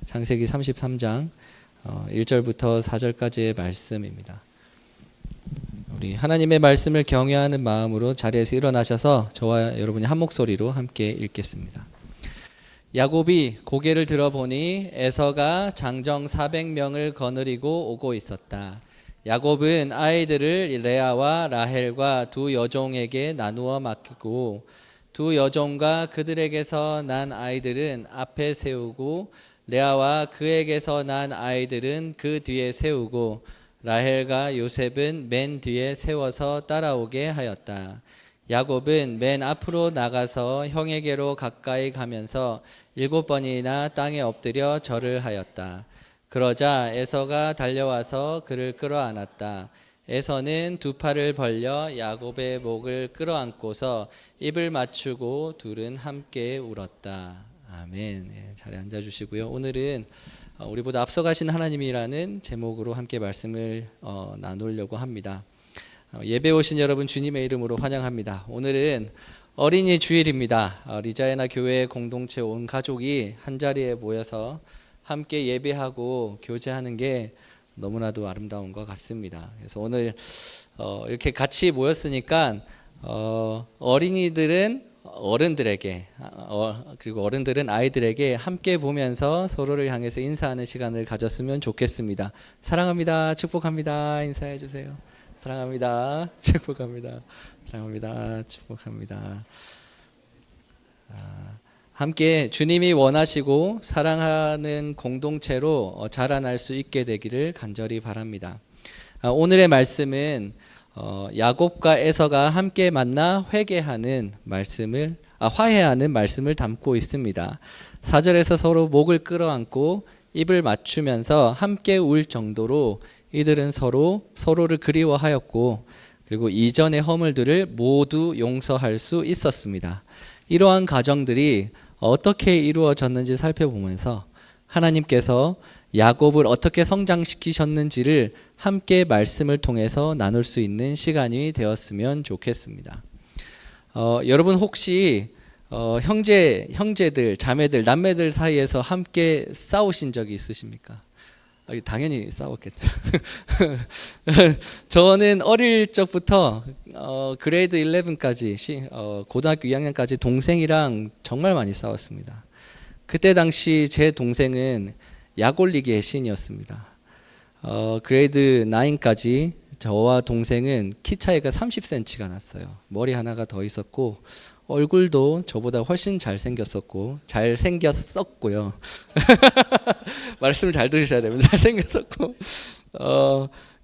창세기 33장 1절부터 4절까지의 말씀입니다. 우리 하나님의 말씀을 경외하는 마음으로 자리에서 일어나셔서 저와 여러분이 한 목소리로 함께 읽겠습니다. 야곱이 고개를 들어보니 에서가 장정 400명을 거느리고 오고 있었다. 야곱은 아이들을 레아와 라헬과 두 여종에게 나누어 맡기고 두 여종과 그들에게서 난 아이들은 앞에 세우고 레아와 그에게서 난 아이들은 그 뒤에 세우고 라헬과 요셉은 맨 뒤에 세워서 따라오게 하였다. 야곱은 맨 앞으로 나가서 형에게로 가까이 가면서 7번이나 땅에 엎드려 절을 하였다. 그러자 에서가 달려와서 그를 끌어안았다. 에서는 두 팔을 벌려 야곱의 목을 끌어안고서 입을 맞추고 둘은 함께 울었다. 아멘. 자리에 앉아주시고요. 오늘은 우리보다 앞서가신 하나님이라는 제목으로 함께 말씀을 나누려고 합니다. 예배 오신 여러분 주님의 이름으로 환영합니다. 오늘은 어린이 주일입니다. 리자에나 교회 공동체 온 가족이 한자리에 모여서 함께 예배하고 교제하는 게 너무나도 아름다운 것 같습니다. 그래서 오늘 이렇게 같이 모였으니까 어린이들은 어른들에게 그리고 어른들은 아이들에게 함께 보면서 서로를 향해서 인사하는 시간을 가졌으면 좋겠습니다. 사랑합니다. 축복합니다. 인사해 주세요. 사랑합니다. 축복합니다. 사랑합니다. 축복합니다. 함께 주님이 원하시고 사랑하는 공동체로 자라날 수 있게 되기를 간절히 바랍니다. 오늘의 말씀은 야곱과 에서가 함께 만나 화해하는 말씀을 담고 있습니다. 4절에서 서로 목을 끌어안고 입을 맞추면서 함께 울 정도로 이들은 서로를 그리워하였고 그리고 이전의 허물들을 모두 용서할 수 있었습니다. 이러한 가정들이 어떻게 이루어졌는지 살펴보면서 하나님께서 야곱을 어떻게 성장시키셨는지를 함께 말씀을 통해서 나눌 수 있는 시간이 되었으면 좋겠습니다. 여러분 혹시 형제들, 자매들, 남매들 사이에서 함께 싸우신 적이 있으십니까? 당연히 싸웠겠죠. 저는 어릴 적부터 그레이드 11까지 고등학교 2학년까지 동생이랑 정말 많이 싸웠습니다. 그때 당시 제 동생은 약 올리기의 신이었습니다. 그레이드 9까지 저와 동생은 키 차이가 30cm가 났어요. 머리 하나가 더 있었고 얼굴도 저보다 훨씬 잘생겼었고요. 말씀을 잘 들으셔야 됩니다. 잘생겼었고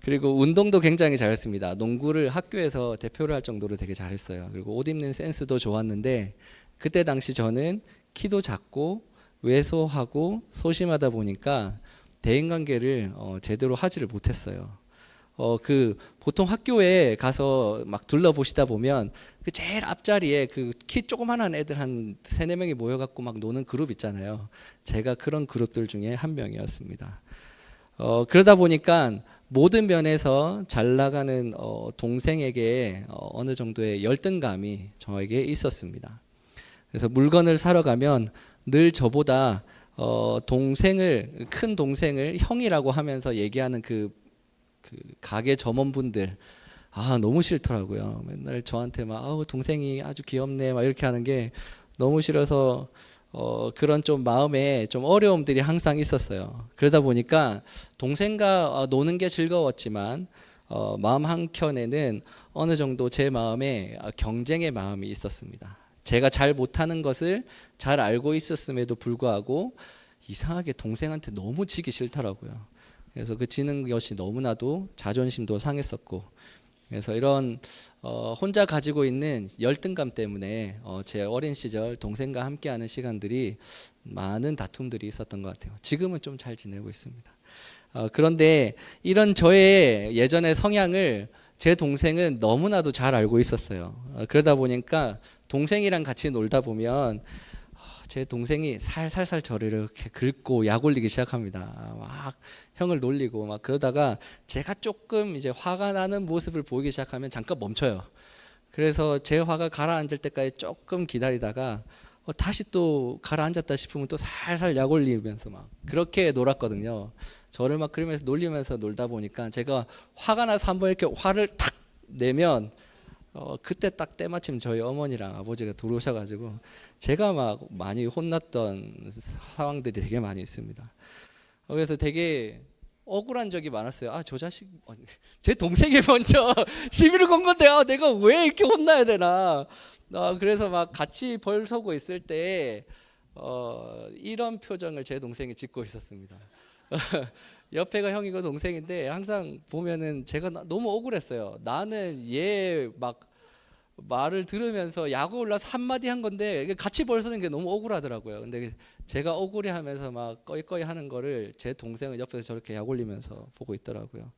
그리고 운동도 굉장히 잘했습니다. 농구를 학교에서 대표를 할 정도로 되게 잘했어요. 그리고 옷 입는 센스도 좋았는데 그때 당시 저는 키도 작고 왜소하고 소심하다 보니까 대인관계를 제대로 하지를 못했어요. 보통 학교에 가서 막 둘러보시다 보면 그 제일 앞자리에 그 키 조그만한 애들 한 3-4명이 모여갖고 막 노는 그룹 있잖아요. 제가 그런 그룹들 중에 한 명이었습니다. 그러다 보니까 모든 면에서 잘 나가는 동생에게 어느 정도의 열등감이 저에게 있었습니다. 그래서 물건을 사러 가면 늘 저보다 큰 동생을 형이라고 하면서 얘기하는 그 가게 점원분들 너무 싫더라고요. 맨날 저한테 막 동생이 아주 귀엽네 막 이렇게 하는 게 너무 싫어서 그런 좀 마음에 좀 어려움들이 항상 있었어요. 그러다 보니까 동생과 노는 게 즐거웠지만 마음 한켠에는 어느 정도 제 마음에 경쟁의 마음이 있었습니다. 제가 잘 못하는 것을 잘 알고 있었음에도 불구하고 이상하게 동생한테 너무 지기 싫더라고요. 그래서 그 지는 것이 너무나도 자존심도 상했었고 그래서 이런 혼자 가지고 있는 열등감 때문에 제 어린 시절 동생과 함께하는 시간들이 많은 다툼들이 있었던 것 같아요. 지금은 좀 잘 지내고 있습니다. 그런데 이런 저의 예전의 성향을 제 동생은 너무나도 잘 알고 있었어요. 그러다 보니까 동생이랑 같이 놀다 보면 제 동생이 살살살 저를 이렇게 긁고 약 올리기 시작합니다. 막 형을 놀리고 막 그러다가 제가 조금 이제 화가 나는 모습을 보이기 시작하면 잠깐 멈춰요. 그래서 제 화가 가라앉을 때까지 조금 기다리다가 다시 또 가라앉았다 싶으면 또 살살 약 올리면서 막 그렇게 놀았거든요. 저를 막 그러면서 놀리면서 놀다 보니까 제가 화가 나서 한번 이렇게 화를 탁 내면 그때 딱 때마침 저희 어머니랑 아버지가 들어오셔가지고 제가 막 많이 혼났던 상황들이 되게 많이 있습니다. 그래서 되게 억울한 적이 많았어요. 저 자식 제 동생이 먼저 시비를 건 건데 내가 왜 이렇게 혼나야 되나. 그래서 막 같이 벌 서고 있을 때 이런 표정을 제 동생이 짓고 있었습니다. 옆에가 형이고 동생인데 항상 보면은 제가 너무 억울했어요. 나는 얘 막 말을 들으면서 야구 올라서 한마디 한 건데 같이 벌 서는 게 너무 억울하더라고요. 근데 제가 억울해하면서 막 꺼이꺼이 하는 거를 제 동생은 옆에서 저렇게 약 올리면서 보고 있더라고요.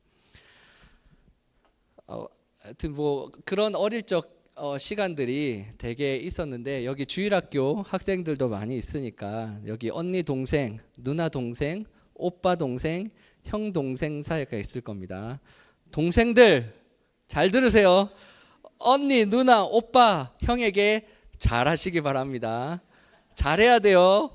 하여튼 뭐 그런 어릴 적 시간들이 되게 있었는데 여기 주일학교 학생들도 많이 있으니까 여기 언니 동생, 누나 동생, 오빠 동생, 형 동생 사이가 있을 겁니다. 동생들 잘 들으세요. 언니, 누나, 오빠, 형에게 잘하시기 바랍니다. 잘해야 돼요.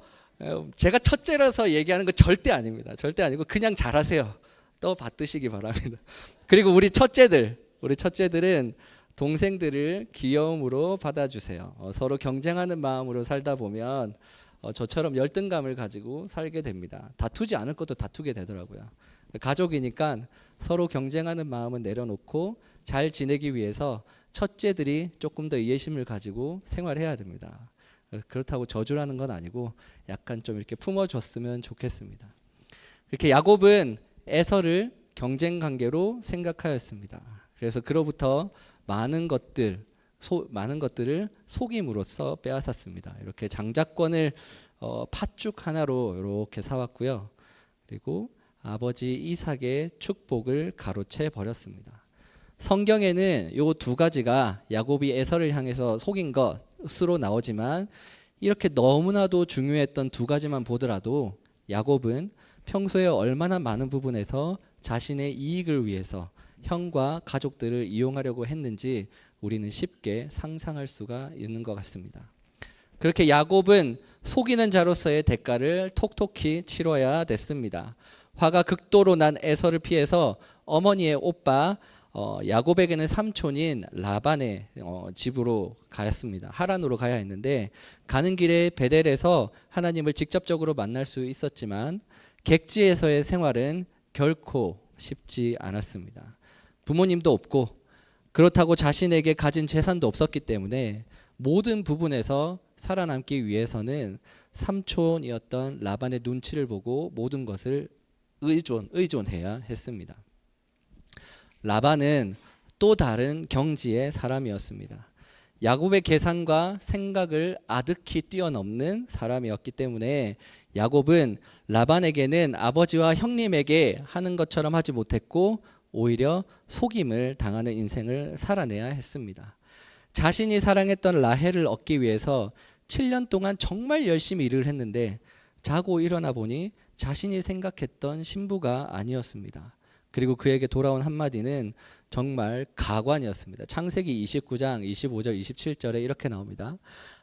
제가 첫째라서 얘기하는 거 절대 아닙니다. 절대 아니고 그냥 잘하세요. 또 받드시기 바랍니다. 그리고 우리 첫째들은 동생들을 귀여움으로 받아주세요. 서로 경쟁하는 마음으로 살다 보면 저처럼 열등감을 가지고 살게 됩니다. 다투지 않을 것도 다투게 되더라고요. 가족이니까 서로 경쟁하는 마음은 내려놓고 잘 지내기 위해서 첫째들이 조금 더 이해심을 가지고 생활해야 됩니다. 그렇다고 저주라는 건 아니고 약간 좀 이렇게 품어줬으면 좋겠습니다. 이렇게 야곱은 에서를 경쟁 관계로 생각하였습니다. 그래서 그로부터 많은 것들을 속임으로써 빼앗았습니다. 이렇게 장자권을 팥죽 하나로 이렇게 사왔고요. 그리고 아버지 이삭의 축복을 가로채 버렸습니다. 성경에는 요 두 가지가 야곱이 에서를 향해서 속인 것으로 나오지만 이렇게 너무나도 중요했던 두 가지만 보더라도 야곱은 평소에 얼마나 많은 부분에서 자신의 이익을 위해서 형과 가족들을 이용하려고 했는지 우리는 쉽게 상상할 수가 있는 것 같습니다. 그렇게 야곱은 속이는 자로서의 대가를 톡톡히 치러야 됐습니다. 화가 극도로 난 에서를 피해서 어머니의 오빠 야곱에게는 삼촌인 라반의 집으로 가였습니다. 하란으로 가야 했는데 가는 길에 베델에서 하나님을 직접적으로 만날 수 있었지만 객지에서의 생활은 결코 쉽지 않았습니다. 부모님도 없고 그렇다고 자신에게 가진 재산도 없었기 때문에 모든 부분에서 살아남기 위해서는 삼촌이었던 라반의 눈치를 보고 모든 것을 의존해야 했습니다. 라반은 또 다른 경지의 사람이었습니다. 야곱의 계산과 생각을 아득히 뛰어넘는 사람이었기 때문에 야곱은 라반에게는 아버지와 형님에게 하는 것처럼 하지 못했고 오히려 속임을 당하는 인생을 살아내야 했습니다. 자신이 사랑했던 라헬을 얻기 위해서 7년 동안 정말 열심히 일을 했는데 자고 일어나 보니 자신이 생각했던 신부가 아니었습니다. 그리고 그에게 돌아온 한마디는 정말 가관이었습니다. 창세기 29장 25절 27절에 이렇게 나옵니다.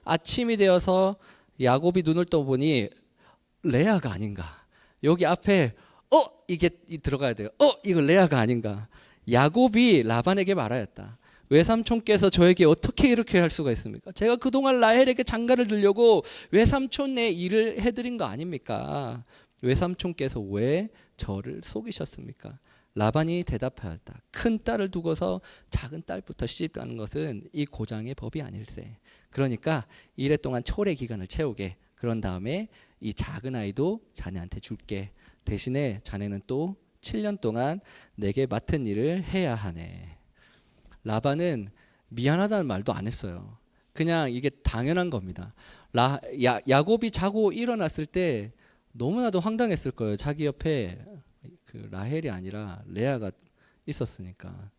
아침이 되어서 야곱이 눈을 떠보니 레아가 아닌가. 여기 앞에 이게 들어가야 돼요. 이거 레아가 아닌가. 야곱이 라반에게 말하였다. 외삼촌께서 저에게 어떻게 이렇게 할 수가 있습니까? 제가 그동안 라헬에게 장가를 들려고 외삼촌의 일을 해드린 거 아닙니까? 외삼촌께서 왜 저를 속이셨습니까? 라반이 대답하였다. 큰 딸을 두고서 작은 딸부터 시집가는 것은 이 고장의 법이 아닐세. 그러니까 이래 동안 초래 기간을 채우게. 그런 다음에 이 작은 아이도 자네한테 줄게. 대신에 자네는 또 7년 동안 내게 맡은 일을 해야 하네. 라반은 미안하다는 말도 안 했어요. 그냥 이게 당연한 겁니다. 야곱이 자고 일어났을 때 너무나도 황당했을 거예요. 자기 옆에 그 라헬이 아니라 레아가 있었으니까.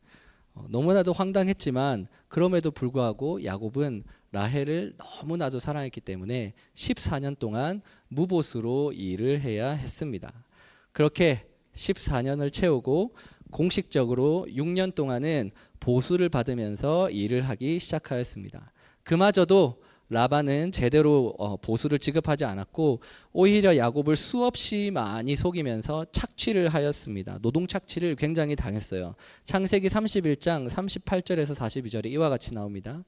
너무나도 황당했지만 그럼에도 불구하고 야곱은 라헬을 너무나도 사랑했기 때문에 14년 동안 무보수로 일을 해야 했습니다. 그렇게 14년을 채우고 공식적으로 6년 동안은 보수를 받으면서 일을 하기 시작하였습니다. 그마저도 라반은 제대로 보수를 지급하지 않았고 오히려 야곱을 수없이 많이 속이면서 착취를 하였습니다. 노동 착취를 굉장히 당했어요. 창세기 31장 38절에서 42절에 이와 같이 나옵니다.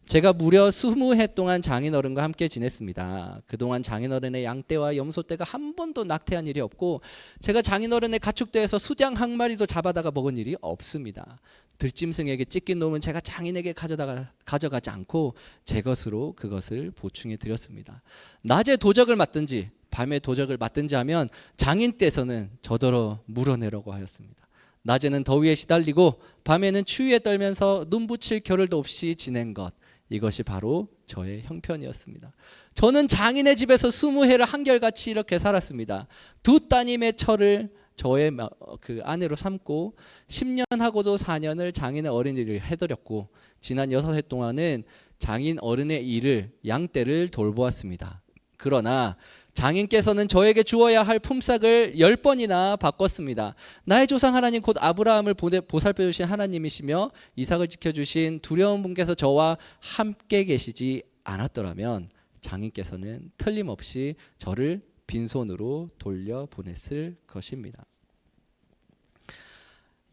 제가 무려 20해 동안 장인어른과 함께 지냈습니다. 그동안 장인어른의 양떼와 염소떼가 한 번도 낙태한 일이 없고 제가 장인어른의 가축대에서 수장 한 마리도 잡아다가 먹은 일이 없습니다. 들짐승에게 찢긴 놈은 제가 장인에게 가져가지 않고 제 것으로 그것을 보충해 드렸습니다. 낮에 도적을 맞든지 밤에 도적을 맞든지 하면 장인떼에서는 저더러 물어내라고 하였습니다. 낮에는 더위에 시달리고 밤에는 추위에 떨면서 눈 붙일 겨를도 없이 지낸 것, 이것이 바로 저의 형편이었습니다. 저는 장인의 집에서 20해를 한결같이 이렇게 살았습니다. 두 따님의 처를 저의 그 아내로 삼고 10년하고도 4년을 장인의 어린이를 해드렸고 지난 6해 동안은 장인 어른의 일을 양떼를 돌보았습니다. 그러나 장인께서는 저에게 주어야 할 품삯을 10번이나 바꿨습니다. 나의 조상 하나님 곧 아브라함을 보살펴 주신 하나님이시며 이삭을 지켜주신 두려운 분께서 저와 함께 계시지 않았더라면 장인께서는 틀림없이 저를 빈손으로 돌려보냈을 것입니다.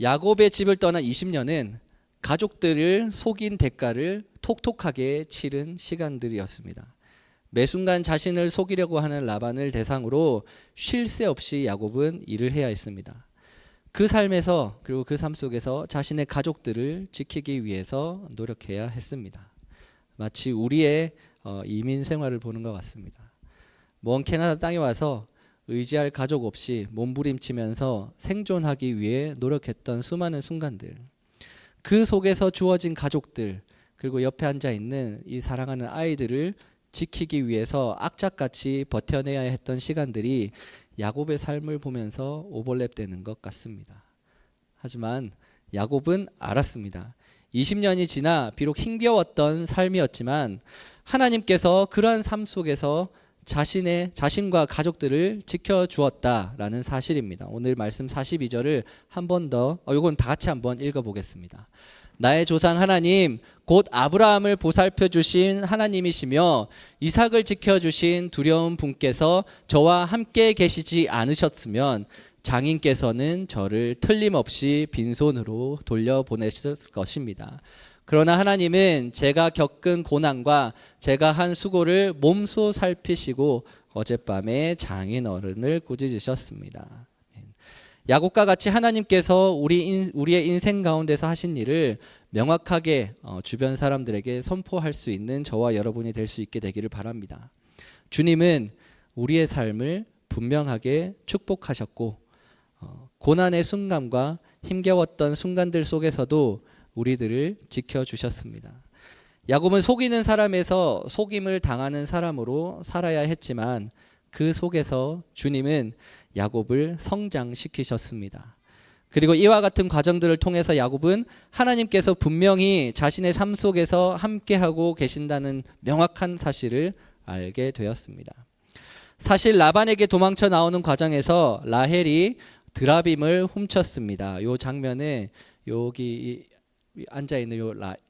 야곱의 집을 떠난 20년은 가족들을 속인 대가를 톡톡하게 치른 시간들이었습니다. 매 순간 자신을 속이려고 하는 라반을 대상으로 쉴 새 없이 야곱은 일을 해야 했습니다. 그 삶에서 그리고 그 삶 속에서 자신의 가족들을 지키기 위해서 노력해야 했습니다. 마치 우리의 이민 생활을 보는 것 같습니다. 먼 캐나다 땅에 와서 의지할 가족 없이 몸부림치면서 생존하기 위해 노력했던 수많은 순간들, 그 속에서 주어진 가족들, 그리고 옆에 앉아 있는 이 사랑하는 아이들을 지키기 위해서 악착같이 버텨내야 했던 시간들이 야곱의 삶을 보면서 오버랩되는 것 같습니다. 하지만 야곱은 알았습니다. 20년이 지나 비록 힘겨웠던 삶이었지만 하나님께서 그러한 삶 속에서 자신과 가족들을 지켜주었다라는 사실입니다. 오늘 말씀 42절을 한 번 더, 이건 다 같이 한번 읽어보겠습니다. 나의 조상 하나님 곧 아브라함을 보살펴 주신 하나님이시며 이삭을 지켜주신 두려운 분께서 저와 함께 계시지 않으셨으면 장인께서는 저를 틀림없이 빈손으로 돌려보냈을 것입니다. 그러나 하나님은 제가 겪은 고난과 제가 한 수고를 몸소 살피시고 어젯밤에 장인 어른을 꾸짖으셨습니다. 야곱과 같이 하나님께서 우리의 인생 가운데서 하신 일을 명확하게 주변 사람들에게 선포할 수 있는 저와 여러분이 될 수 있게 되기를 바랍니다. 주님은 우리의 삶을 분명하게 축복하셨고 고난의 순간과 힘겨웠던 순간들 속에서도 우리들을 지켜주셨습니다. 야곱은 속이는 사람에서 속임을 당하는 사람으로 살아야 했지만 그 속에서 주님은 야곱을 성장시키셨습니다. 그리고 이와 같은 과정들을 통해서 야곱은 하나님께서 분명히 자신의 삶 속에서 함께하고 계신다는 명확한 사실을 알게 되었습니다. 사실 라반에게 도망쳐 나오는 과정에서 라헬이 드라빔을 훔쳤습니다. 이 장면에 여기 앉아 있는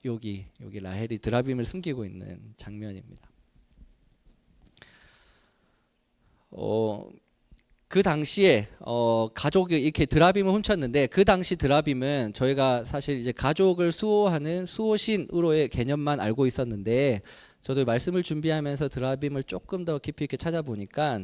여기 라헬이 드라빔을 숨기고 있는 장면입니다. 그 당시에 가족이 이렇게 드라빔을 훔쳤는데 그 당시 드라빔은 저희가 사실 이제 가족을 수호하는 수호신으로의 개념만 알고 있었는데 저도 말씀을 준비하면서 드라빔을 조금 더 깊이 있게 찾아보니까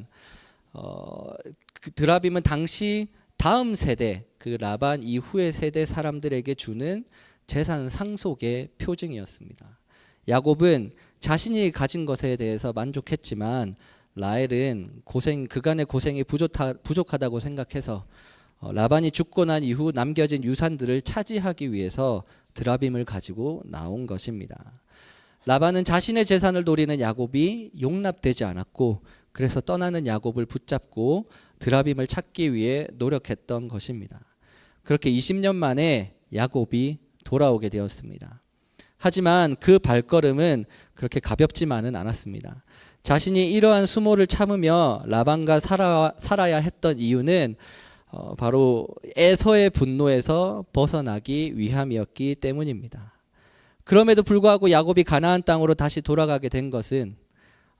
그 드라빔은 당시 다음 세대 그 라반 이후의 세대 사람들에게 주는 재산 상속의 표징이었습니다. 야곱은 자신이 가진 것에 대해서 만족했지만 라헬은 그간의 고생이 부족하다고 생각해서 라반이 죽고 난 이후 남겨진 유산들을 차지하기 위해서 드라빔을 가지고 나온 것입니다. 라반은 자신의 재산을 노리는 야곱이 용납되지 않았고 그래서 떠나는 야곱을 붙잡고 드라빔을 찾기 위해 노력했던 것입니다. 그렇게 20년 만에 야곱이 돌아오게 되었습니다. 하지만 그 발걸음은 그렇게 가볍지만은 않았습니다. 자신이 이러한 수모를 참으며 라반과 살아야 했던 이유는 바로 에서의 분노에서 벗어나기 위함이었기 때문입니다. 그럼에도 불구하고 야곱이 가나안 땅으로 다시 돌아가게 된 것은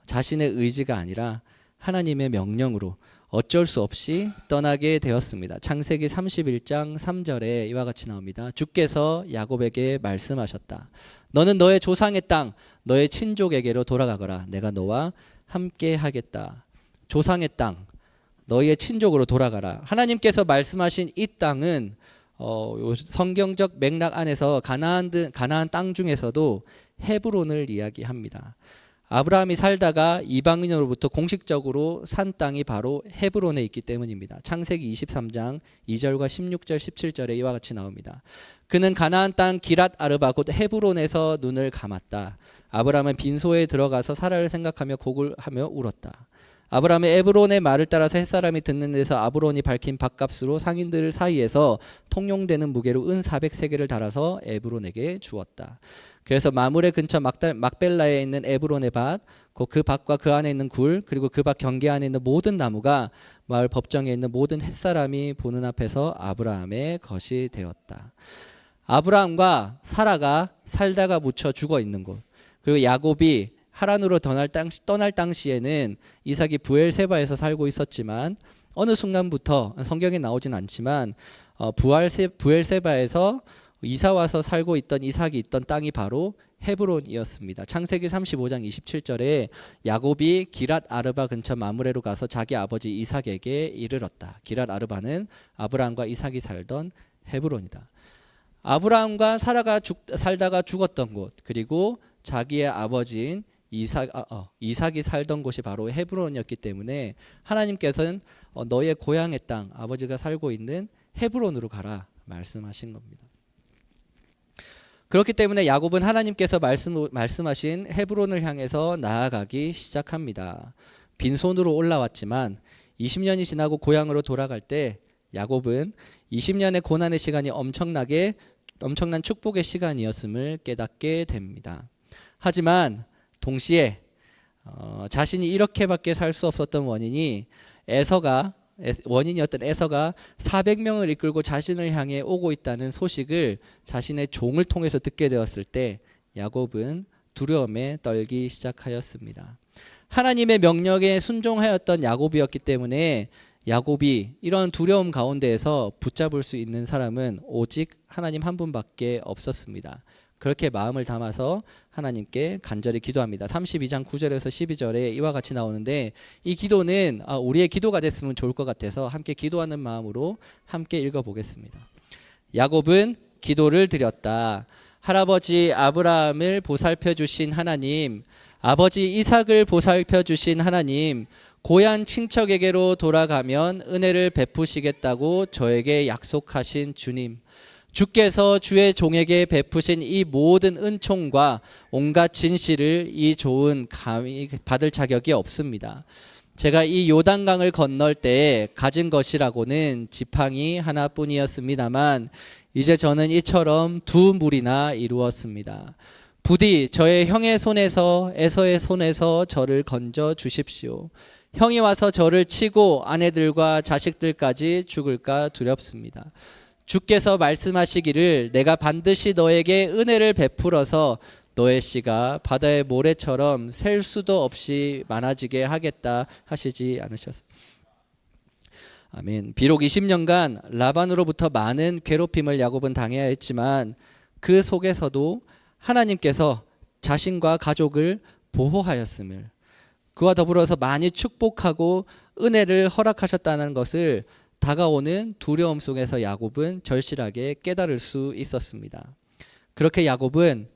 자신의 의지가 아니라 하나님의 명령으로 어쩔 수 없이 떠나게 되었습니다. 창세기 31장 3절에 이와 같이 나옵니다. 주께서 야곱에게 말씀하셨다. 너는 너의 조상의 땅, 너의 친족에게로 돌아가거라. 내가 너와 함께 하겠다. 조상의 땅, 너희의 친족으로 돌아가라. 하나님께서 말씀하신 이 땅은 성경적 맥락 안에서 가나안 땅 중에서도 헤브론을 이야기합니다. 아브라함이 살다가 이방인으로부터 공식적으로 산 땅이 바로 헤브론에 있기 때문입니다. 창세기 23장 2절과 16절 17절에 이와 같이 나옵니다. 그는 가나안 땅 기랏 아르바 곧 헤브론에서 눈을 감았다. 아브라함은 빈소에 들어가서 사라를 생각하며 곡을 하며 울었다. 아브라함의 에브론의 말을 따라서 햇사람이 듣는 데서 아브론이 밝힌 밥값으로 상인들 사이에서 통용되는 무게로 은 400세겔을 달아서 에브론에게 주었다. 그래서 마므레 근처 막벨라에 있는 에브론의 밭, 그 밭과 그 안에 있는 굴, 그리고 그 밭 경계 안에 있는 모든 나무가 마을 법정에 있는 모든 햇사람이 보는 앞에서 아브라함의 것이 되었다. 아브라함과 사라가 살다가 묻혀 죽어 있는 곳, 그리고 야곱이 하란으로 떠날 당시에는 이삭이 브엘세바에서 살고 있었지만 어느 순간부터 성경에 나오진 않지만 브엘세바에서 이사 와서 살고 있던 이삭이 있던 땅이 바로 헤브론이었습니다. 창세기 35장 27절에 야곱이 기랏 아르바 근처 마므레로 가서 자기 아버지 이삭에게 이르렀다. 기랏 아르바는 아브라함과 이삭이 살던 헤브론이다. 아브라함과 사라가 살다가 죽었던 곳, 그리고 자기의 아버지인 이삭이 살던 곳이 바로 헤브론이었기 때문에 하나님께서는 너의 고향의 땅, 아버지가 살고 있는 헤브론으로 가라 말씀하신 겁니다. 그렇기 때문에 야곱은 하나님께서 말씀하신 헤브론을 향해서 나아가기 시작합니다. 빈손으로 올라왔지만 20년이 지나고 고향으로 돌아갈 때 야곱은 20년의 고난의 시간이 엄청난 축복의 시간이었음을 깨닫게 됩니다. 하지만 동시에 자신이 이렇게밖에 살 수 없었던 원인이었던 에서가 400명을 이끌고 자신을 향해 오고 있다는 소식을 자신의 종을 통해서 듣게 되었을 때 야곱은 두려움에 떨기 시작하였습니다. 하나님의 명령에 순종하였던 야곱이었기 때문에 야곱이 이런 두려움 가운데에서 붙잡을 수 있는 사람은 오직 하나님 한 분밖에 없었습니다. 그렇게 마음을 담아서 하나님께 간절히 기도합니다. 32장 9절에서 12절에 이와 같이 나오는데 이 기도는 우리의 기도가 됐으면 좋을 것 같아서 함께 기도하는 마음으로 함께 읽어보겠습니다. 야곱은 기도를 드렸다. 할아버지 아브라함을 보살펴 주신 하나님, 아버지 이삭을 보살펴 주신 하나님, 고향 친척에게로 돌아가면 은혜를 베푸시겠다고 저에게 약속하신 주님, 주께서 주의 종에게 베푸신 이 모든 은총과 온갖 진실을 이 종은 감히 받을 자격이 없습니다. 제가 이 요단강을 건널 때 가진 것이라고는 지팡이 하나뿐이었습니다만 이제 저는 이처럼 두 물이나 이루었습니다. 부디 저의 형의 손에서 에서의 손에서 저를 건져 주십시오. 형이 와서 저를 치고 아내들과 자식들까지 죽을까 두렵습니다. 주께서 말씀하시기를 내가 반드시 너에게 은혜를 베풀어서 너의 씨가 바다의 모래처럼 셀 수도 없이 많아지게 하겠다 하시지 않으셨습니까? 아멘. 비록 20년간 라반으로부터 많은 괴롭힘을 야곱은 당해야 했지만 그 속에서도 하나님께서 자신과 가족을 보호하였음을, 그와 더불어서 많이 축복하고 은혜를 허락하셨다는 것을 다가오는 두려움 속에서 야곱은 절실하게 깨달을 수 있었습니다. 그렇게 야곱은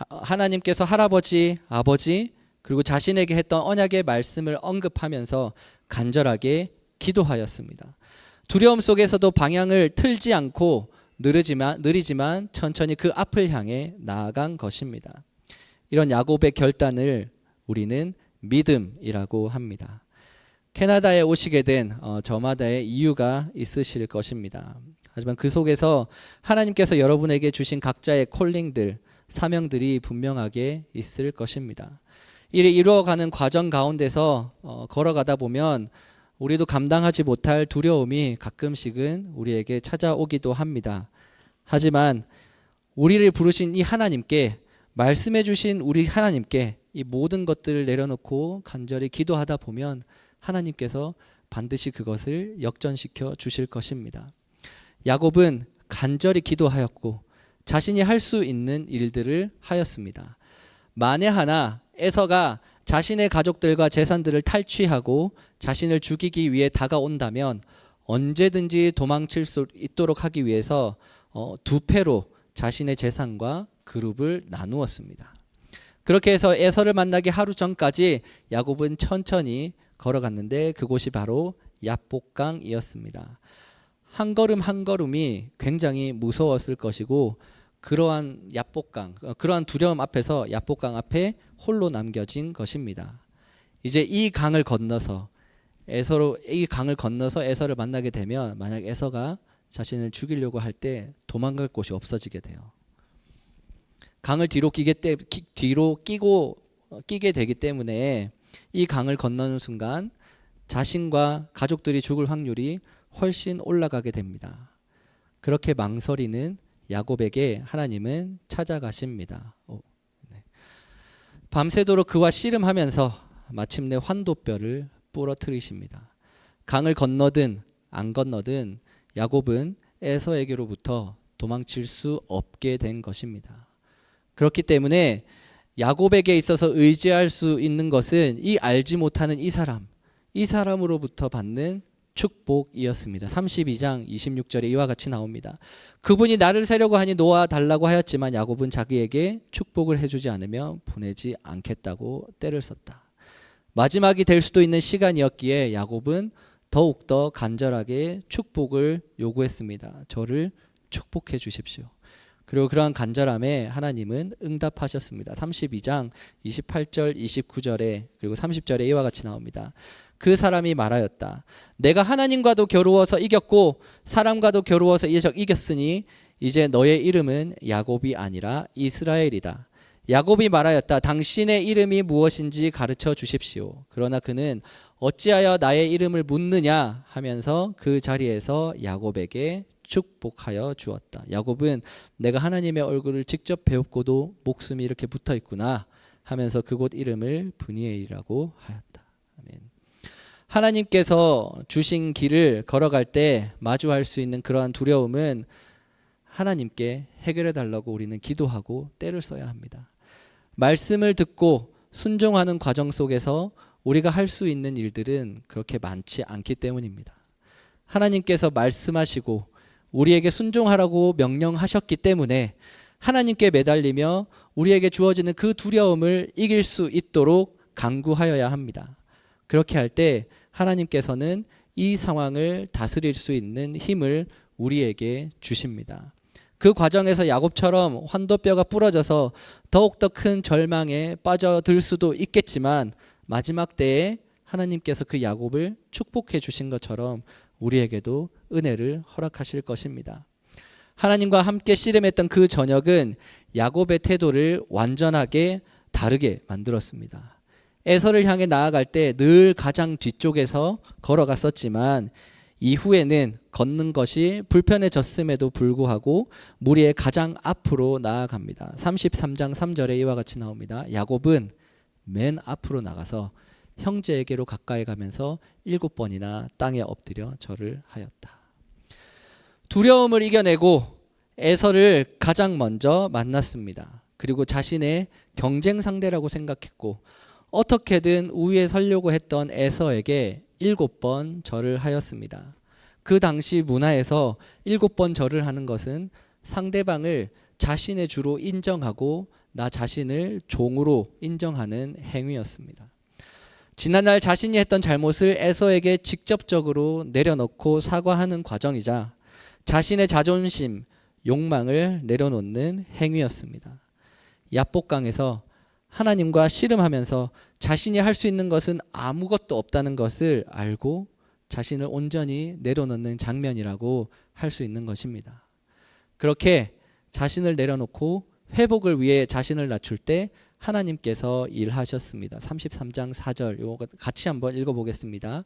하나님께서 할아버지, 아버지, 그리고 자신에게 했던 언약의 말씀을 언급하면서 간절하게 기도하였습니다. 두려움 속에서도 방향을 틀지 않고 느리지만 천천히 그 앞을 향해 나아간 것입니다. 이런 야곱의 결단을 우리는 믿음이라고 합니다. 캐나다에 오시게 된 저마다의 이유가 있으실 것입니다. 하지만 그 속에서 하나님께서 여러분에게 주신 각자의 콜링들, 사명들이 분명하게 있을 것입니다. 이를 이루어가는 과정 가운데서 걸어가다 보면 우리도 감당하지 못할 두려움이 가끔씩은 우리에게 찾아오기도 합니다. 하지만 우리를 부르신 이 하나님께 말씀해 주신 우리 하나님께 이 모든 것들을 내려놓고 간절히 기도하다 보면 하나님께서 반드시 그것을 역전시켜 주실 것입니다. 야곱은 간절히 기도하였고 자신이 할 수 있는 일들을 하였습니다. 만에 하나 에서가 자신의 가족들과 재산들을 탈취하고 자신을 죽이기 위해 다가온다면 언제든지 도망칠 수 있도록 하기 위해서 두 패로 자신의 재산과 그룹을 나누었습니다. 그렇게 해서 에서를 만나기 하루 전까지 야곱은 천천히 걸어갔는데 그곳이 바로 야복강이었습니다. 한 걸음 한 걸음이 굉장히 무서웠을 것이고 그러한 야복강, 그러한 두려움 앞에서 야복강 앞에 홀로 남겨진 것입니다. 이제 이 강을 건너서 에서를 만나게 되면 만약 에서가 자신을 죽이려고 할 때 도망갈 곳이 없어지게 돼요. 강을 뒤로 끼게 되기 때문에 이 강을 건너는 순간 자신과 가족들이 죽을 확률이 훨씬 올라가게 됩니다. 그렇게 망설이는 야곱에게 하나님은 찾아가십니다. 밤새도록 그와 씨름하면서 마침내 환도뼈를 부러뜨리십니다. 강을 건너든 안 건너든 야곱은 에서에게로부터 도망칠 수 없게 된 것입니다. 그렇기 때문에 야곱에게 있어서 의지할 수 있는 것은 이 알지 못하는 이 사람으로부터 받는 축복이었습니다. 32장 26절에 이와 같이 나옵니다. 그분이 나를 세려고 하니 놓아 달라고 하였지만 야곱은 자기에게 축복을 해주지 않으면 보내지 않겠다고 때를 썼다. 마지막이 될 수도 있는 시간이었기에 야곱은 더욱더 간절하게 축복을 요구했습니다. 저를 축복해 주십시오. 그리고 그러한 간절함에 하나님은 응답하셨습니다. 32장 28절 29절에 그리고 30절에 이와 같이 나옵니다. 그 사람이 말하였다. 내가 하나님과도 겨루어서 이겼고 사람과도 겨루어서 이겼으니 이제 너의 이름은 야곱이 아니라 이스라엘이다. 야곱이 말하였다. 당신의 이름이 무엇인지 가르쳐 주십시오. 그러나 그는 어찌하여 나의 이름을 묻느냐 하면서 그 자리에서 야곱에게 축복하여 주었다. 야곱은 내가 하나님의 얼굴을 직접 배웠고도 목숨이 이렇게 붙어 있구나 하면서 그곳 이름을 브니엘이라고 하였다. 아멘. 하나님께서 주신 길을 걸어갈 때 마주할 수 있는 그러한 두려움은 하나님께 해결해 달라고 우리는 기도하고 때를 써야 합니다. 말씀을 듣고 순종하는 과정 속에서 우리가 할 수 있는 일들은 그렇게 많지 않기 때문입니다. 하나님께서 말씀하시고 우리에게 순종하라고 명령하셨기 때문에 하나님께 매달리며 우리에게 주어지는 그 두려움을 이길 수 있도록 간구하여야 합니다. 그렇게 할 때 하나님께서는 이 상황을 다스릴 수 있는 힘을 우리에게 주십니다. 그 과정에서 야곱처럼 환도뼈가 부러져서 더욱더 큰 절망에 빠져들 수도 있겠지만 마지막 때에 하나님께서 그 야곱을 축복해 주신 것처럼 우리에게도 은혜를 허락하실 것입니다. 하나님과 함께 씨름했던 그 저녁은 야곱의 태도를 완전하게 다르게 만들었습니다. 에서를 향해 나아갈 때 늘 가장 뒤쪽에서 걸어갔었지만 이후에는 걷는 것이 불편해졌음에도 불구하고 무리의 가장 앞으로 나아갑니다. 33장 3절에 이와 같이 나옵니다. 야곱은 맨 앞으로 나가서 형제에게로 가까이 가면서 7번이나 땅에 엎드려 절을 하였다. 두려움을 이겨내고 에서를 가장 먼저 만났습니다. 그리고 자신의 경쟁 상대라고 생각했고 어떻게든 우위에 서려고 했던 에서에게 7번 절을 하였습니다. 그 당시 문화에서 7번 절을 하는 것은 상대방을 자신의 주로 인정하고 나 자신을 종으로 인정하는 행위였습니다. 지난날 자신이 했던 잘못을 에서에게 직접적으로 내려놓고 사과하는 과정이자 자신의 자존심, 욕망을 내려놓는 행위였습니다. 야복강에서 하나님과 씨름하면서 자신이 할 수 있는 것은 아무것도 없다는 것을 알고 자신을 온전히 내려놓는 장면이라고 할 수 있는 것입니다. 그렇게 자신을 내려놓고 회복을 위해 자신을 낮출 때 하나님께서 일하셨습니다. 33장 4절 요거 같이 한번 읽어보겠습니다.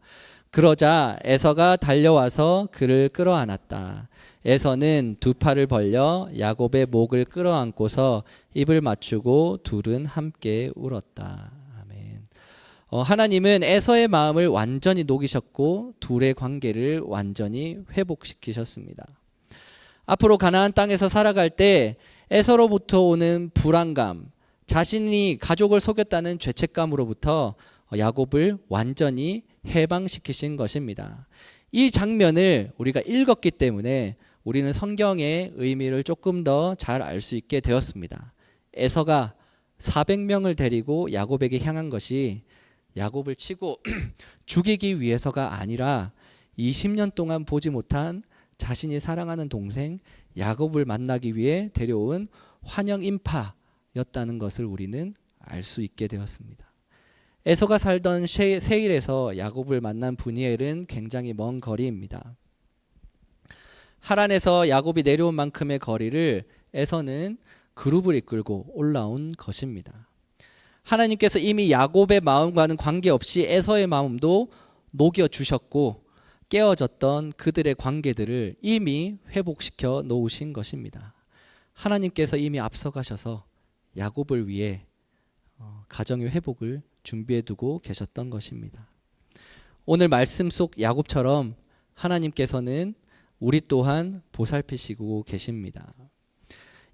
그러자 에서가 달려와서 그를 끌어안았다. 에서는 두 팔을 벌려 야곱의 목을 끌어안고서 입을 맞추고 둘은 함께 울었다. 아멘. 하나님은 에서의 마음을 완전히 녹이셨고 둘의 관계를 완전히 회복시키셨습니다. 앞으로 가나안 땅에서 살아갈 때 에서로부터 오는 불안감, 자신이 가족을 속였다는 죄책감으로부터 야곱을 완전히 해방시키신 것입니다. 이 장면을 우리가 읽었기 때문에 우리는 성경의 의미를 조금 더 잘 알 수 있게 되었습니다. 에서가 400명을 데리고 야곱에게 향한 것이 야곱을 치고 죽이기 위해서가 아니라 20년 동안 보지 못한 자신이 사랑하는 동생 야곱을 만나기 위해 데려온 환영 인파였다는 것을 우리는 알 수 있게 되었습니다. 에서가 살던 세일에서 야곱을 만난 브니엘은 굉장히 먼 거리입니다. 하란에서 야곱이 내려온 만큼의 거리를 에서는 그룹을 이끌고 올라온 것입니다. 하나님께서 이미 야곱의 마음과는 관계없이 에서의 마음도 녹여주셨고 깨어졌던 그들의 관계들을 이미 회복시켜 놓으신 것입니다. 하나님께서 이미 앞서가셔서 야곱을 위해 가정의 회복을 준비해 두고 계셨던 것입니다. 오늘 말씀 속 야곱처럼 하나님께서는 우리 또한 보살피시고 계십니다.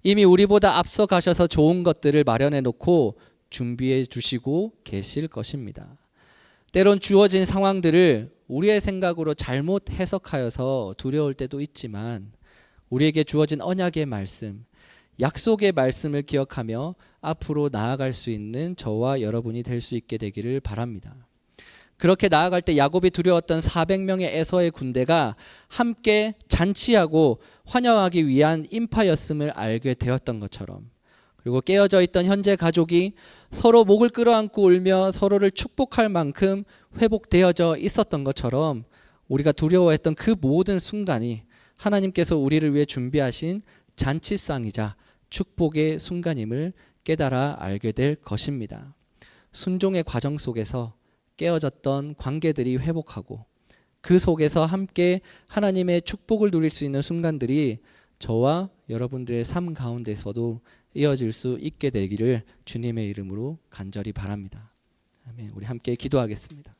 이미 우리보다 앞서 가셔서 좋은 것들을 마련해 놓고 준비해 주시고 계실 것입니다. 때론 주어진 상황들을 우리의 생각으로 잘못 해석하여서 두려울 때도 있지만 우리에게 주어진 언약의 말씀, 약속의 말씀을 기억하며 앞으로 나아갈 수 있는 저와 여러분이 될 수 있게 되기를 바랍니다. 그렇게 나아갈 때 야곱이 두려웠던 400명의 에서의 군대가 함께 잔치하고 환영하기 위한 인파였음을 알게 되었던 것처럼, 그리고 깨어져 있던 현재 가족이 서로 목을 끌어안고 울며 서로를 축복할 만큼 회복되어져 있었던 것처럼 우리가 두려워했던 그 모든 순간이 하나님께서 우리를 위해 준비하신 잔치상이자 축복의 순간임을 깨달아 알게 될 것입니다. 순종의 과정 속에서 깨어졌던 관계들이 회복하고 그 속에서 함께 하나님의 축복을 누릴 수 있는 순간들이 저와 여러분들의 삶 가운데서도 이어질 수 있게 되기를 주님의 이름으로 간절히 바랍니다. 아멘. 우리 함께 기도하겠습니다.